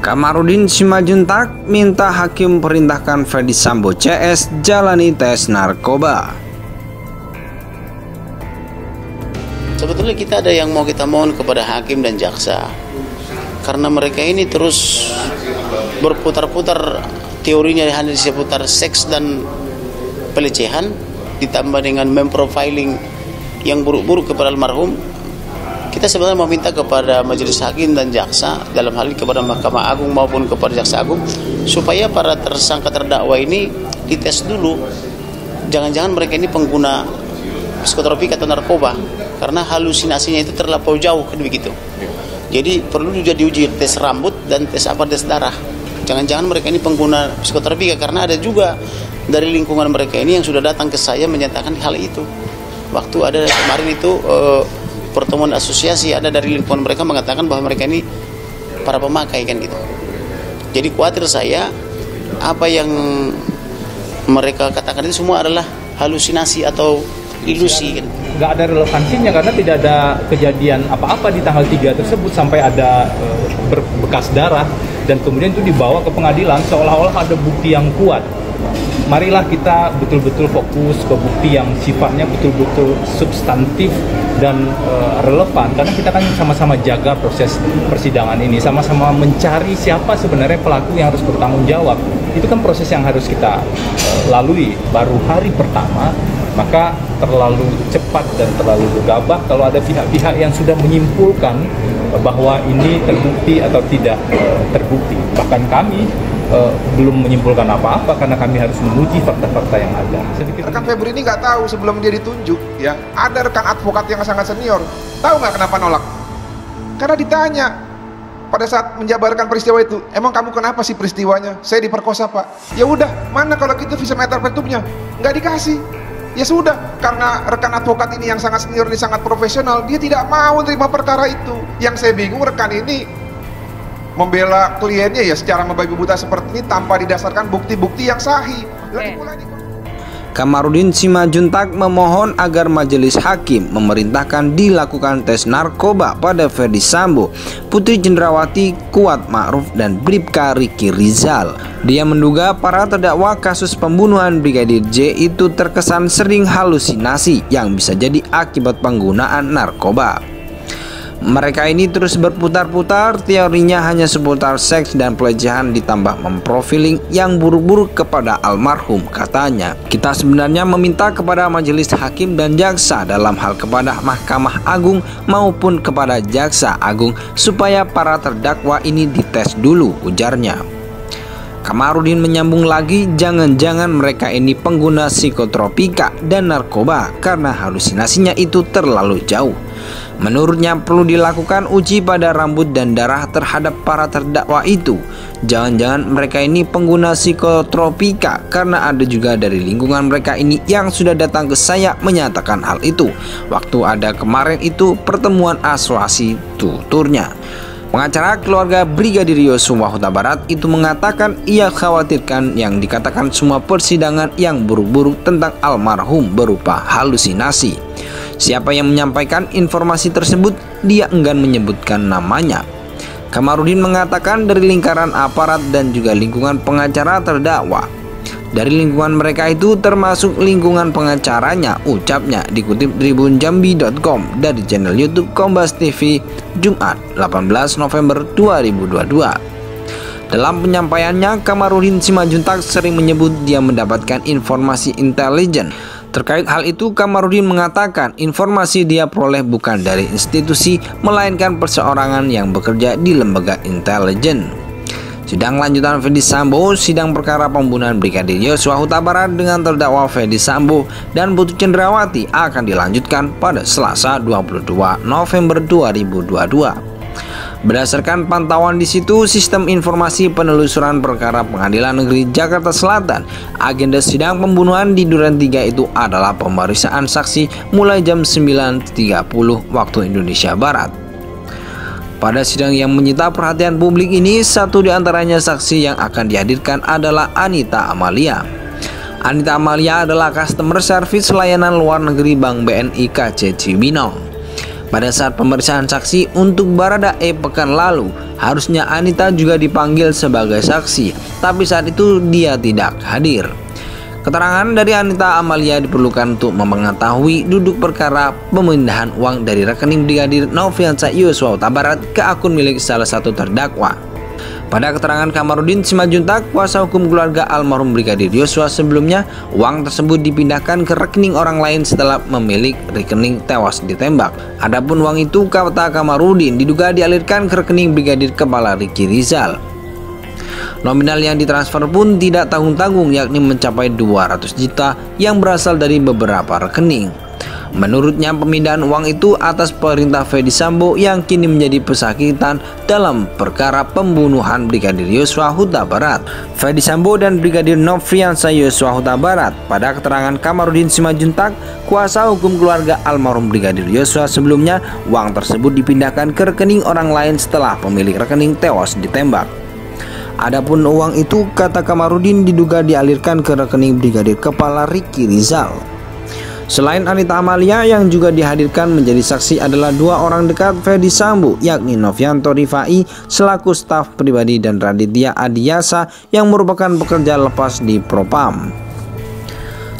Kamarudin Simajuntak minta hakim perintahkan Ferdy Sambo CS jalani tes narkoba. Sebetulnya kita ada yang mau kita mohon kepada hakim dan jaksa, karena mereka ini terus berputar-putar teorinya hanya seputar seks dan pelecehan, ditambah dengan memprofiling yang buruk-buruk kepada almarhum. Kita sebenarnya meminta kepada majelis hakim dan jaksa, dalam hal ini kepada Mahkamah Agung maupun kepada Jaksa Agung, supaya para tersangka terdakwa ini dites dulu. Jangan-jangan mereka ini pengguna psikotropika atau narkoba, karena halusinasinya itu terlampau jauh begitu. Jadi perlu juga diuji tes rambut dan tes darah. Jangan-jangan mereka ini pengguna psikotropika, karena ada juga dari lingkungan mereka ini yang sudah datang ke saya menyatakan hal itu. Waktu ada kemarin itu pertemuan asosiasi, ada dari lingkungan mereka mengatakan bahwa mereka ini para pemakai kan gitu. Jadi khawatir saya apa yang mereka katakan itu semua adalah halusinasi atau ilusi kan. Nggak ada relevansinya karena tidak ada kejadian apa-apa di tanggal 3 tersebut sampai ada bekas darah dan kemudian itu dibawa ke pengadilan seolah-olah ada bukti yang kuat. Marilah kita betul-betul fokus ke bukti yang sifatnya betul-betul substantif dan relevan, karena kita kan sama-sama jaga proses persidangan ini, sama-sama mencari siapa sebenarnya pelaku yang harus bertanggung jawab. Itu kan proses yang harus kita lalui. Baru hari pertama maka terlalu cepat dan terlalu gegabah kalau ada pihak-pihak yang sudah menyimpulkan bahwa ini terbukti atau tidak terbukti. Bahkan kami belum menyimpulkan apa-apa karena kami harus menguji fakta-fakta yang ada. Rekan Febri ini nggak tahu sebelum dia ditunjuk, ya ada rekan advokat yang sangat senior. Tahu nggak kenapa nolak? Karena ditanya pada saat menjabarkan peristiwa itu, emang kamu kenapa sih peristiwanya? Saya diperkosa pak. Ya udah, mana kalau gitu visum et repertumnya? Nggak dikasih. Ya sudah, karena rekan advokat ini yang sangat senior ini sangat profesional, dia tidak mau terima perkara itu. Yang saya bingung rekan ini membela kliennya ya secara membabi buta seperti ini tanpa didasarkan bukti-bukti yang sahih. Kamarudin Simajuntak memohon agar majelis hakim memerintahkan dilakukan tes narkoba pada Ferdy Sambo, Putri Cendrawati, Kuat Ma'ruf, dan Bribka Riki Rizal. Dia menduga para terdakwa kasus pembunuhan Brigadir J itu terkesan sering halusinasi yang bisa jadi akibat penggunaan narkoba. Mereka ini terus berputar-putar, teorinya hanya seputar seks dan pelecehan ditambah memprofiling yang buruk-buruk kepada almarhum, katanya. Kita sebenarnya meminta kepada majelis hakim dan jaksa dalam hal kepada Mahkamah Agung maupun kepada Jaksa Agung supaya para terdakwa ini dites dulu, ujarnya. Kamarudin menyambung lagi, jangan-jangan mereka ini pengguna psikotropika dan narkoba karena halusinasinya itu terlalu jauh. Menurutnya perlu dilakukan uji pada rambut dan darah terhadap para terdakwa itu. Jangan-jangan mereka ini pengguna psikotropika karena ada juga dari lingkungan mereka ini yang sudah datang ke saya menyatakan hal itu. Waktu ada kemarin itu pertemuan asosiasi, tuturnya. Pengacara keluarga Brigadir Yosua Huta Barat itu mengatakan ia khawatirkan yang dikatakan semua persidangan yang buruk-buruk tentang almarhum berupa halusinasi. Siapa yang menyampaikan informasi tersebut, dia enggan menyebutkan namanya. Kamarudin mengatakan dari lingkaran aparat dan juga lingkungan pengacara terdakwa. Dari lingkungan mereka itu termasuk lingkungan pengacaranya, ucapnya, dikutip tribunjambi.com dari channel YouTube Kompas TV Jumat 18 November 2022. Dalam penyampaiannya, Kamarudin Simajuntak sering menyebut dia mendapatkan informasi intelijen. Terkait hal itu, Kamarudin mengatakan informasi dia peroleh bukan dari institusi, melainkan perseorangan yang bekerja di lembaga intelijen. Sidang lanjutan Ferdy Sambo, sidang perkara pembunuhan Brigadir Yosua Huta Barat dengan terdakwa Ferdy Sambo dan Putri Cendrawati akan dilanjutkan pada Selasa 22 November 2022. Berdasarkan pantauan di situ, Sistem Informasi Penelusuran Perkara Pengadilan Negeri Jakarta Selatan, agenda sidang pembunuhan di Duren 3 itu adalah pemeriksaan saksi mulai jam 9.30 waktu Indonesia Barat. Pada sidang yang menyita perhatian publik ini, satu di antaranya saksi yang akan dihadirkan adalah Anita Amalia. Anita Amalia adalah customer service layanan luar negeri Bank BNI KC Cibinong. Pada saat pemeriksaan saksi untuk Baradae pekan lalu, harusnya Anita juga dipanggil sebagai saksi, tapi saat itu dia tidak hadir. Keterangan dari Anita Amalia diperlukan untuk mengetahui duduk perkara pemindahan uang dari rekening Brigadir Nofriansah Yosua Huta Barat ke akun milik salah satu terdakwa. Pada keterangan Kamarudin Simanjuntak, kuasa hukum keluarga almarhum Brigadir Yosua, sebelumnya uang tersebut dipindahkan ke rekening orang lain setelah memiliki rekening tewas ditembak. Adapun uang itu, kata Kamarudin, diduga dialirkan ke rekening Brigadir Kepala Ricky Rizal. Nominal yang ditransfer pun tidak tanggung-tanggung, yakni mencapai 200 juta yang berasal dari beberapa rekening. Menurutnya, pemindahan uang itu atas perintah Ferdy Sambo yang kini menjadi pesakitan dalam perkara pembunuhan Brigadir Yosua Huta Barat. Ferdy Sambo dan Brigadir Nofriansah Yosua Huta Barat. Pada keterangan Kamarudin Simanjuntak, kuasa hukum keluarga almarhum Brigadir Yosua, sebelumnya uang tersebut dipindahkan ke rekening orang lain setelah pemilik rekening tewas ditembak. Adapun uang itu, kata Kamarudin, diduga dialirkan ke rekening Brigadir Kepala Ricky Rizal. Selain Anita Amalia, yang juga dihadirkan menjadi saksi adalah dua orang dekat Ferdy Sambo, yakni Novianto Rifai selaku staf pribadi dan Raditya Adiyasa yang merupakan pekerja lepas di Propam.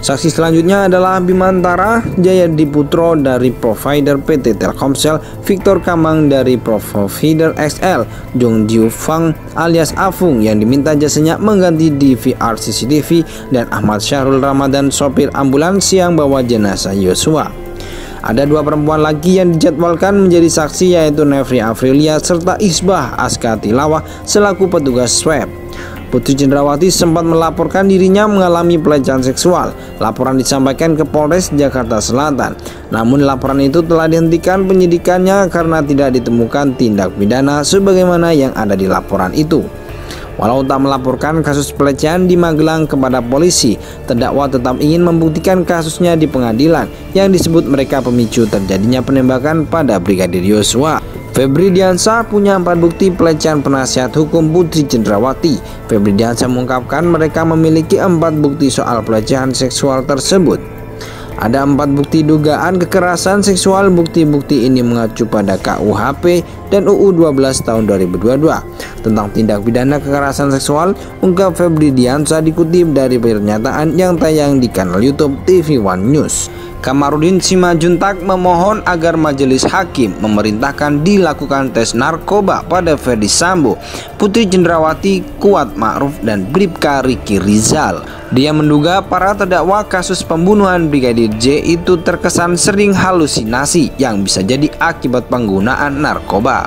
Saksi selanjutnya adalah Bimantara Jayadiputro dari provider PT Telkomsel, Victor Kamang dari provider XL, Jong Jiu Fang alias Afung yang diminta jasanya mengganti DVR CCTV, dan Ahmad Syahrul Ramadan sopir ambulans yang bawa jenazah Yosua. Ada dua perempuan lagi yang dijadwalkan menjadi saksi, yaitu Nefri Afrilia serta Isbah Aska Tilawah selaku petugas swab. Putri Cendrawati sempat melaporkan dirinya mengalami pelecehan seksual. Laporan disampaikan ke Polres Jakarta Selatan. Namun laporan itu telah dihentikan penyidikannya karena tidak ditemukan tindak pidana sebagaimana yang ada di laporan itu. Walau tak melaporkan kasus pelecehan di Magelang kepada polisi, terdakwa tetap ingin membuktikan kasusnya di pengadilan yang disebut mereka pemicu terjadinya penembakan pada Brigadir Yosua. Febri Diansah punya 4 bukti pelecehan penasihat hukum Putri Cendrawati. Febri Diansah mengungkapkan mereka memiliki 4 bukti soal pelecehan seksual tersebut. Ada 4 bukti dugaan kekerasan seksual. Bukti-bukti ini mengacu pada KUHP dan UU 12 tahun 2022 tentang tindak pidana kekerasan seksual, ungkap Febri Diansah dikutip dari pernyataan yang tayang di kanal YouTube TV One News. Kamarudin Simanjuntak memohon agar majelis hakim memerintahkan dilakukan tes narkoba pada Ferdy Sambo, Putri Cendrawati, Kuat Ma'ruf, dan Bribka Ricky Rizal. Dia menduga para terdakwa kasus pembunuhan Brigadir J itu terkesan sering halusinasi yang bisa jadi akibat penggunaan narkoba.